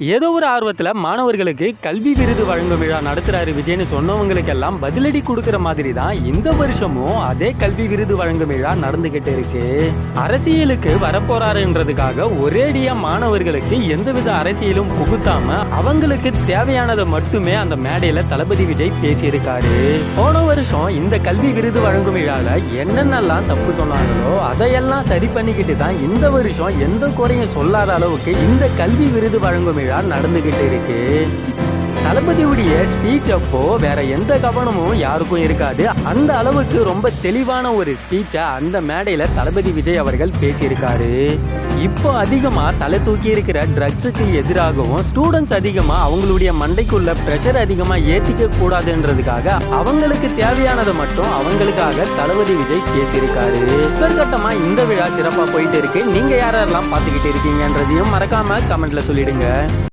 ஏதோ ஒரு ஆர்வத்தில் மாணவர்களுக்கு கல்வி விருது வழங்கும் விழா நடத்துறாரு விஜய்னு சொன்னவங்களுக்கெல்லாம் பதிலடி கொடுக்கிற மாதிரி தான் இந்த வருஷமும் அதே கல்வி விருது வழங்கும் விழா நடந்துகிட்டு இருக்கு. அரசியலுக்கு வரப்போறாருன்றதுக்காக ஒரேடியா மாணவர்களுக்கு எந்தவித அரசியலும் புகுத்தாம அவங்களுக்கு தேவையானதை மட்டுமே அந்த மேடையில தளபதி விஜய் பேசியிருக்காரு. போன வருஷம் இந்த கல்வி விருது வழங்கும் விழால என்னென்னலாம் தப்பு சொன்னாங்களோ அதையெல்லாம் சரி பண்ணிக்கிட்டு தான் இந்த வருஷம் எந்த குறையும் சொல்லாத அளவுக்கு இந்த கல்வி விருது வழங்கும் நடந்துகிட்டு இருக்கு. தளபதியுடைய ஸ்பீச் அப்போ வேற எந்த கவனமும் யாருக்கும் இருக்காது. அந்த அளவுக்கு ரொம்ப தெளிவான ஒரு ஸ்பீச்சை அந்த மேடையில தளபதி விஜய் அவர்கள் பேசியிருக்காரு. இப்போ அதிகமா தலை தூக்கி இருக்கிற ட்ரக்ஸுக்கு எதிராகவும் ஸ்டூடெண்ட்ஸ் அதிகமா அவங்களுடைய மண்டைக்குள்ள பிரஷர் அதிகமா ஏத்திக்க கூடாதுன்றதுக்காக அவங்களுக்கு தேவையானதை மட்டும் அவங்களுக்காக தளபதி விஜய் பேசியிருக்காரு. முதற்கட்டமா இந்த விழா சிறப்பா போயிட்டு இருக்கு. நீங்க யாரெல்லாம் பார்த்துக்கிட்டு இருக்கீங்கன்றதையும் மறக்காம கமெண்ட்ல சொல்லிடுங்க.